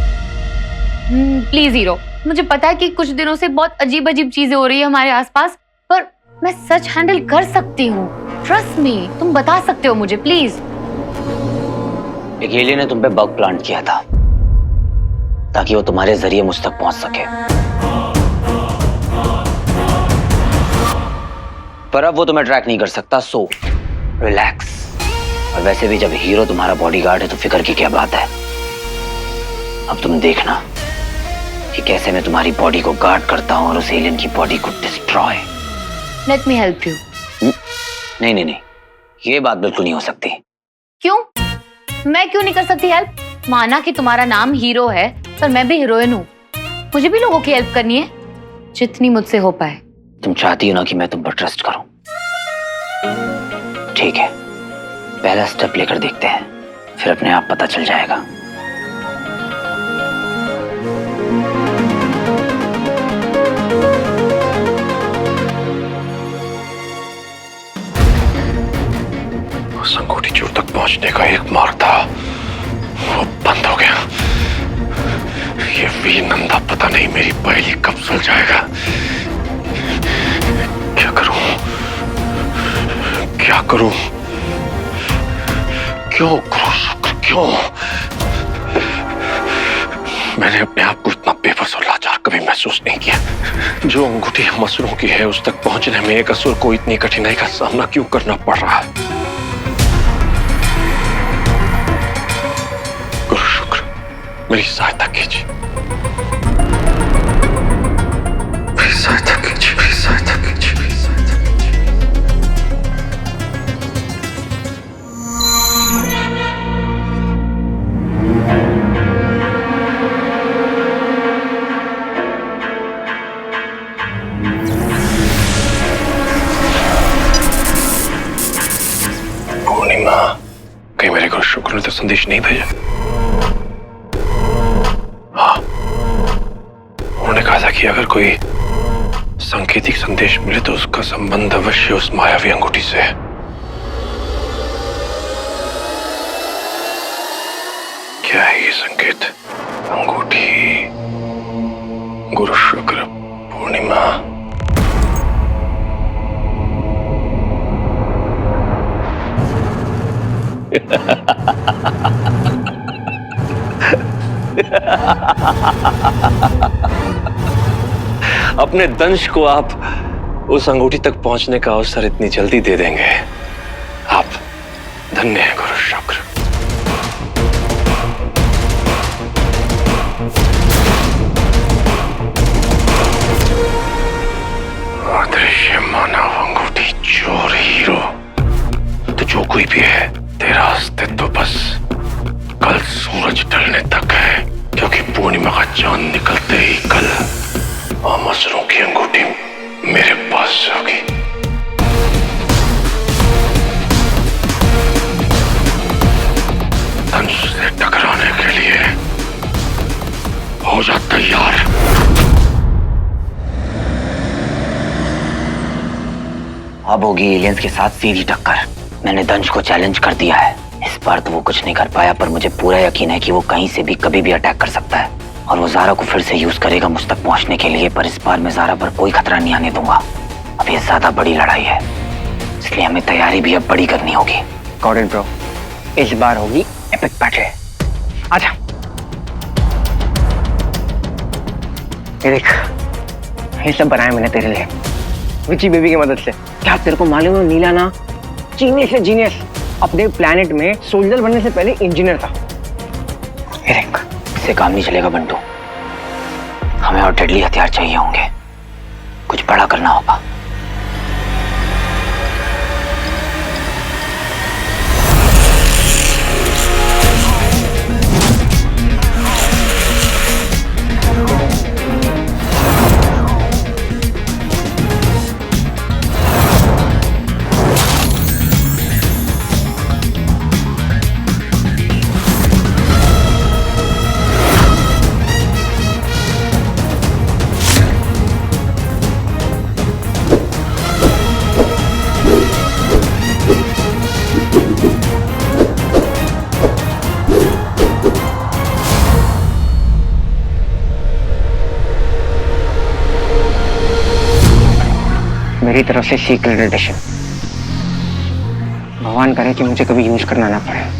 Please hero, मुझे पता है कि कुछ दिनों से बहुत अजीब अजीब चीजें हो रही है हमारे आसपास, पर मैं सच हैंडल कर सकती हूँ। ट्रस्ट मी, तुम बता सकते हो मुझे, प्लीज। एक एलियन ने तुम पे बग प्लांट किया था ताकि वो तुम्हारे जरिए मुझ तक पहुंच सके, पर अब वो तुम्हें ट्रैक नहीं कर सकता। So relax. और वैसे भी जब हीरो तुम्हारा बॉडीगार्ड है तो फिक्र की क्या बात है। अब तुम देखना कि कैसे मैं तुम्हारी बॉडी को गार्ड करता हूं और उस एलियन की बॉडी को destroy. Let me help you. नहीं नहीं नहीं, ये बात बिल्कुल नहीं हो सकती। क्यों? मैं क्यों नहीं कर सकती हेल्प? माना कि तुम्हारा नाम हीरो है, पर मैं भी हीरोइन हूँ। मुझे भी लोगों की हेल्प करनी है, जितनी मुझसे हो पाए। तुम चाहती हो ना कि मैं तुम पर ट्रस्ट करूं? ठीक है, पहला स्टेप लेकर देखते हैं, फिर अपने आप पता चल जाएगा। उस अंगूठी चोर तक पहुंचने का एक मार्ग था, वो बंद हो गया। ये वीर नंदा पता नहीं मेरी पहेली कब सुलझाएगा। क्या करूं? क्या करूं? क्यों करूं शुक्र, क्यों? मैंने अपने आप को इतना बेबस और लाचार कभी महसूस नहीं किया। जो अंगूठी हम असुरों की है, उस तक पहुंचने में एक असुर को इतनी कठिनाई का सामना क्यों करना पड़ रहा है? गुरु शुक्र, मेरी सहायता कीजिए, मेरी सहायता कीजिए, मेरी सहायता कीजिए, मेरी सहायता कीजिए। पूर्णिमा, कहीं मेरे गुरु शुक्र ने तो संदेश नहीं भेजा? हाँ, उन्होंने कहा था कि अगर कोई सांकेतिक संदेश मिले तो उसका संबंध अवश्य उस मायावी अंगूठी से है। क्या है ये संकेत? अंगूठी, गुरु शुक्र, पूर्णिमा। अपने दंश को आप उस अंगूठी तक पहुंचने का अवसर इतनी जल्दी दे देंगे। आप धन्य हैं गुरु शुक्र। अदृश्य मानव अंगूठी चोर हीरो, तो जो कोई भी है, तेरा अस्तित्व तो बस कल सूरज ढलने तक है, क्योंकि पूर्णिमा का चांद निकलते ही कल असुरों की अंगूठी मेरे पास होगी। धनुष से टकराने के लिए हो जा तैयार। अब होगी एलियंस के साथ सीधी टक्कर। मैंने दंश को चैलेंज कर दिया है। इस बार तो वो कुछ नहीं कर पाया, पर मुझे पूरा यकीन है कि वो कहीं से भी कभी भी अटैक कर सकता है और वो ज़ारा को फिर से यूज करेगा मुझ तक पहुंचने के लिए। पर इस बार मैं ज़ारा पर कोई खतरा नहीं आने दूंगा। अब ये ज्यादा बड़ी लड़ाई है, इसलिए हमें तैयारी भी अब बड़ी करनी होगी। गॉट इट ब्रो, इस बार होगी एपिक बैटल। आजा, ये देख, ये सब बनाया मैंने तेरे लिए विची बेबी की मदद से। क्या तेरे को मालूम है नीला ना जीनियस है, जीनियस। अपने प्लेनेट में सोल्जर बनने से पहले इंजीनियर था। ये देख, इससे काम नहीं चलेगा बंटू, हमें और डेडली हथियार चाहिए होंगे। कुछ बड़ा करना होगा। मेरी तरफ से सीक्रेट एडिशन। भगवान करे कि मुझे कभी यूज करना ना पड़े।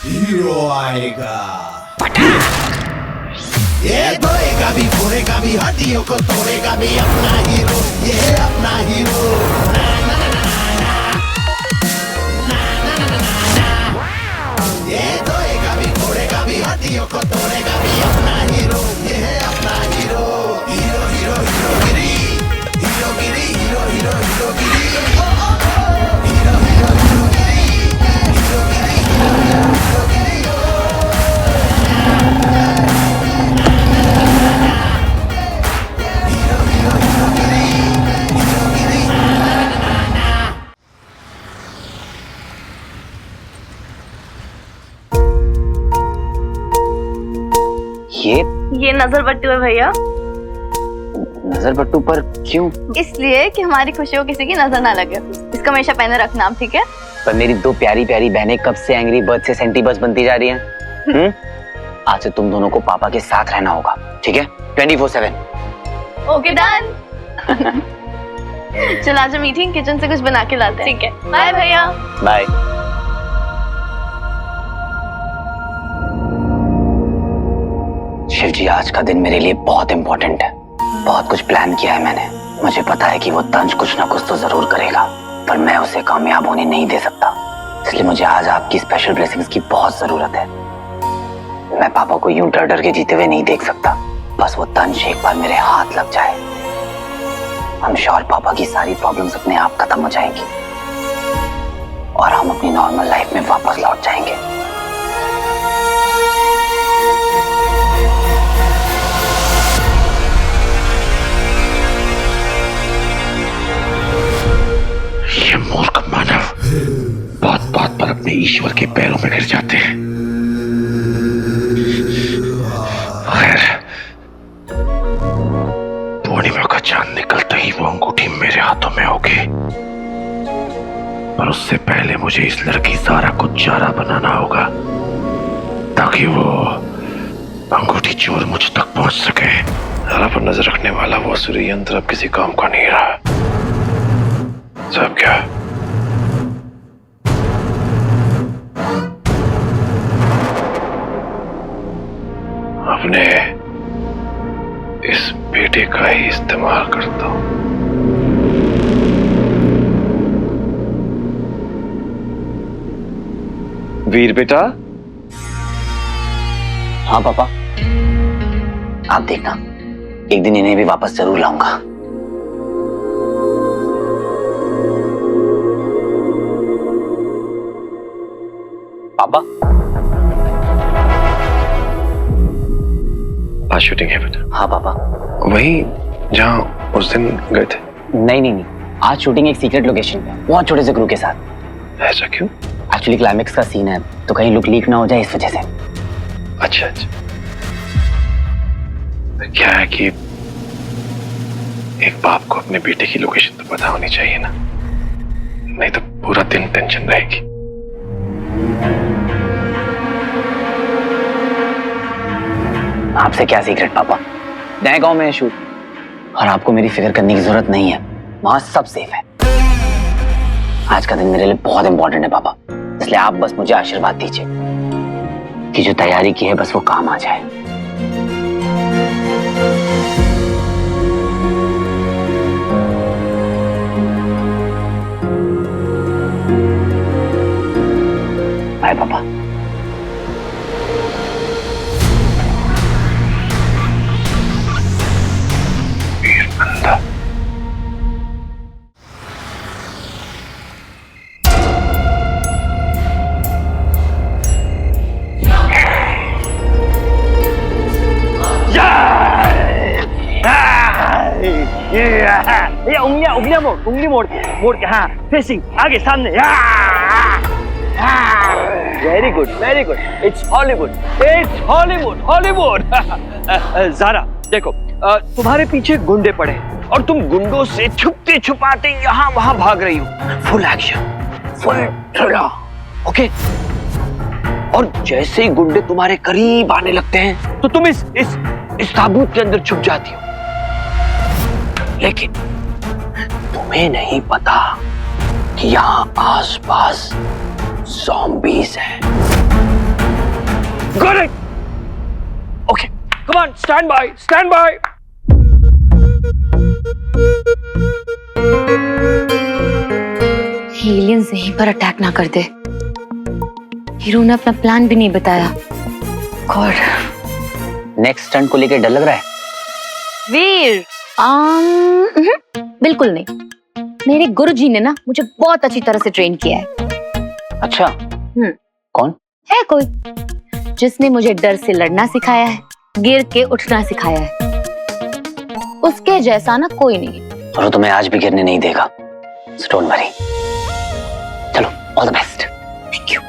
हीरो आएगा, ये धोएगा भी, फोड़ेगा भी, हड्डियों को तोड़ेगा भी, अपना हीरो, ये है अपना हीरो। ना ना ना ना ना, ना ना ना ना ना, ये धोएगा भी, फोड़ेगा भी, हड्डियों को तोड़ेगा भी, अपना हीरो, ये है अपना हीरो। हीरो हीरो हीरो गिरी, हीरो गिरी, हीरो हीरो हीरो गिरी, हीरो हीरो हीरो गिरी, हीरो गिरी, हीरो हीरो गिरी। ये नजर बट्टू है भैया। नजर बट्टू पर क्यों? इसलिए कि हमारी खुशियों किसी की नजर ना लगे। इसका हमेशा पहने रखना आप, ठीक है? पर मेरी दो प्यारी प्यारी बहनें कब से एंग्री बर्ड से सेंटी बर्ड्स बनती जा रही हैं? आज से तुम दोनों को पापा के साथ रहना होगा, ठीक है? 24/7। Okay done. चल आज हम मीटिंग किचन से कुछ बना के लाते हैं। ठीक है, बाय भैया। बाय। शिव जी, आज का दिन मेरे लिए बहुत इंपॉर्टेंट है। बहुत कुछ प्लान किया है मैंने। मुझे पता है कि वो तंज कुछ ना कुछ तो जरूर करेगा, पर मैं उसे कामयाब होने नहीं दे सकता। इसलिए मुझे आज आपकी स्पेशल ब्लेसिंग्स की बहुत जरूरत है। मैं पापा को यूं डर डर के जीते हुए नहीं देख सकता। बस वो तंज एक बार मेरे हाथ लग जाए, हम श्योर पापा की सारी प्रॉब्लम्स अपने आप खत्म हो जाएंगी और हम अपनी नॉर्मल लाइफ में वापस लौट जाएंगे। ये मूर्ख मानव बात बात पर अपने ईश्वर के पैरों में गिर जाते हैं। खैर, पूर्णिमा का चांद निकलते ही वो अंगूठी मेरे हाथों में होगी, पर उससे पहले मुझे इस लड़की सारा को चारा बनाना होगा ताकि वो अंगूठी चोर मुझ तक पहुंच सके। सारा पर नजर रखने वाला वो असुरी यंत्र अब किसी काम का नहीं रहा। सब क्या अपने इस बेटे का ही इस्तेमाल करता हूं। वीर बेटा। हाँ पापा, आप देखना एक दिन इन्हें भी वापस जरूर लाऊंगा। पापा, आज शूटिंग है बेटा? हाँ पापा। वही जहाँ उस दिन गए थे? नहीं नहीं नहीं, आज शूटिंग एक सीक्रेट लोकेशन पे, बहुत छोटे से क्रू के साथ। ऐसा क्यों? एक्चुअली क्लाइमेक्स का सीन है, तो कहीं लुक लीक ना हो जाए इस वजह से। अच्छा अच्छा। क्या है कि एक बाप को अपने बेटे की लोकेशन तो पता होनी चाहिए ना, नहीं तो पूरा दिन टेंशन रहेगी। आपसे क्या सीक्रेट पापा, नए गांव में है शूट और आपको मेरी फिक्र करने की जरूरत नहीं है, वहां सब सेफ है। आज का दिन मेरे लिए बहुत इंपॉर्टेंट है पापा, इसलिए आप बस मुझे आशीर्वाद दीजिए कि जो तैयारी की है बस वो काम आ जाए। बाय पापा। ये उंगलियां मोड़ के हाँ, फेसिंग आगे सामने। Very good very good, it's Hollywood, it's Hollywood Hollywood. ज़ारा देखो, तुम्हारे पीछे गुंडे पड़े और तुम गुंडों से छुपते छुपाते यहाँ वहां भाग रही हो। Full action, full thriller, okay. और जैसे ही गुंडे तुम्हारे करीब आने लगते हैं तो तुम इस ताबूत के अंदर छुप जाती हो, लेकिन तुम्हें नहीं पता कि यहाँ आसपास ज़ॉम्बीज़ हैं। Got it? Okay, come on, stand by, stand by. Aliens यहीं पर अटैक ना कर दे। हीरो ने अपना प्लान भी नहीं बताया। गॉड, नेक्स्ट स्टंट को लेकर डर लग रहा है? वीर, बिल्कुल नहीं। मेरे गुरुजी ने ना मुझे बहुत अच्छी तरह से ट्रेन किया है। अच्छा, कौन है? कोई जिसने मुझे डर से लड़ना सिखाया है, गिर के उठना सिखाया है। उसके जैसा ना कोई नहीं। और वो तुम्हें आज भी गिरने नहीं देगा। So don't worry. चलो, all the best. Thank you.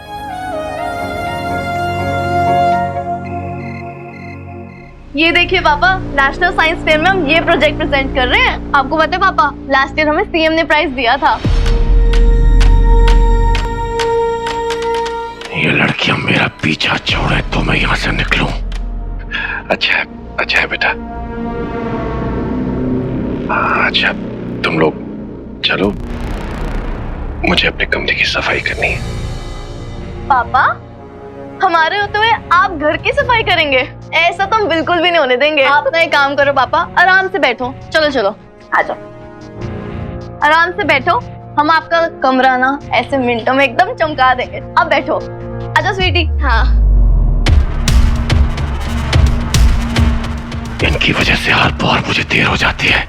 ये देखिए पापा, नेशनल साइंस फेयर में हम ये प्रोजेक्ट प्रेजेंट कर रहे हैं। आपको पता है पापा, लास्ट ईयर हमें सीएम ने प्राइज दिया था। ये लड़कियां मेरा पीछा छोड़े तो मैं यहाँ से निकलूं। अच्छा है बेटा। अच्छा, तुम लोग चलो, मुझे अपने कमरे की सफाई करनी है। पापा, हमारे होते हुए आप घर की सफाई करेंगे? ऐसा तो हम बिल्कुल भी नहीं होने देंगे। आप ना एक काम करो पापा, आराम से बैठो। चलो आ जाओ, आराम से बैठो। हम आपका कमरा ना ऐसे मिनटों में एकदम चमका देंगे। अब बैठो, आजा स्वीटी। हाँ, इनकी वजह से हर बार मुझे देर हो जाती है।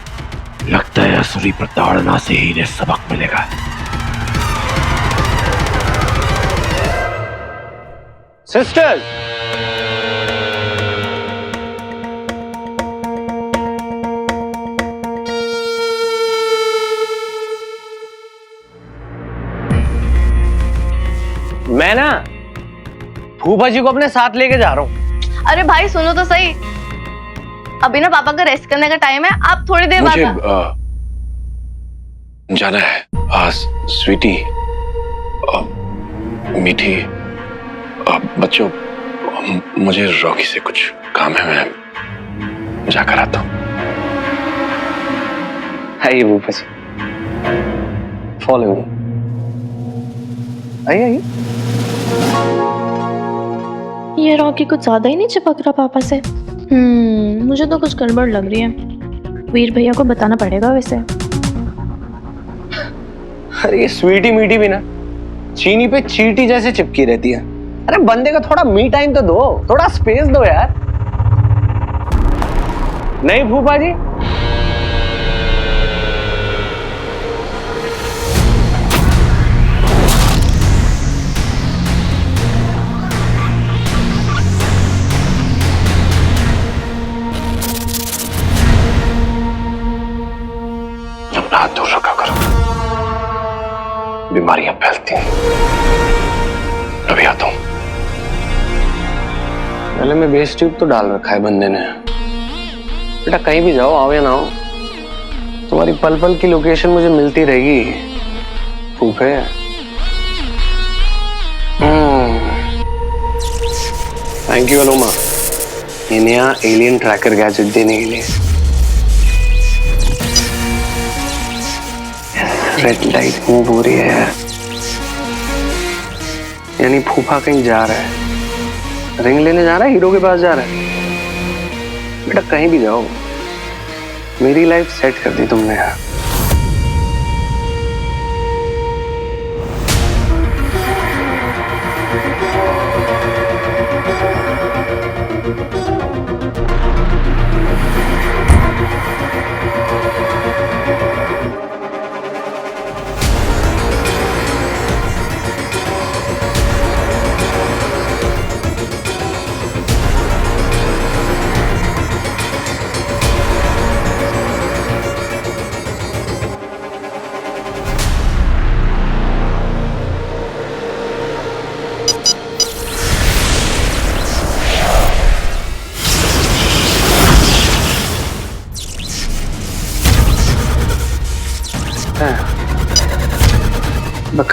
लगता है असुरी पर दौड़ना से ही इन्हें सबक मिलेगा। सिस्टर्स, मैं ना फूफा जी को अपने साथ लेके जा रहा हूँ। अरे भाई सुनो तो सही, अभी ना पापा का रेस्ट करने का टाइम है। आप थोड़ी देर बाद जाना है। स्वीटी, मीठी, बच्चों, मुझे रॉकी से कुछ काम है, मैं जाकर आता हूँ। आइए फूफा जी, फॉलो मी। आइए। ये रॉकी कुछ ज्यादा ही नहीं चिपक रहा पापा से। मुझे तो कुछ गड़बड़ लग रही है। वीर भैया को बताना पड़ेगा वैसे। अरे ये स्वीटी मीठी भी ना चीनी पे चींटी जैसे चिपकी रहती है। अरे बंदे का थोड़ा मी टाइम तो दो, थोड़ा स्पेस दो यार। नहीं फूफा जी? अपना हाथ दूर रखा करो, बीमारियां फैलती हैं। अभी आता हूं। पहले में बेस ट्यूब तो डाल रखा है बंदे ने। बेटा कहीं भी जाओ, आओ या ना हो, तुम्हारी पल पल की लोकेशन मुझे मिलती रहेगी फूफे। थैंक यू अनुमा, ये नया एलियन ट्रैकर गैजेट देने के लिए। रेड लाइट मूव हो रही है यार, यानी फूफा कहीं जा रहा है, रिंग लेने जा रहा है, हीरो के पास जा रहा है। बेटा कहीं भी जाओ, मेरी लाइफ सेट कर दी तुमने यार।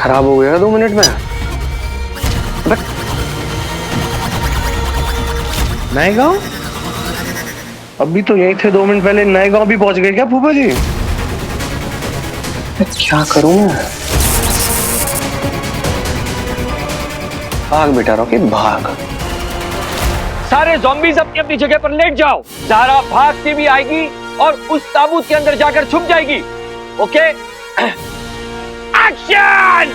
खराब हो गया 2 मिनट में। नए गांव? अभी तो यही थे 2 मिनट पहले, नए गांव भी पहुंच गए क्या फूफा जी? क्या करूं मैं? भाग बेटा रॉकी भाग। सारे ज़ॉम्बीज़ अपनी अपनी जगह पर लेट जाओ। ज़ारा भागती भी आएगी और उस ताबूत के अंदर जाकर छुप जाएगी। ओके? एक्शन!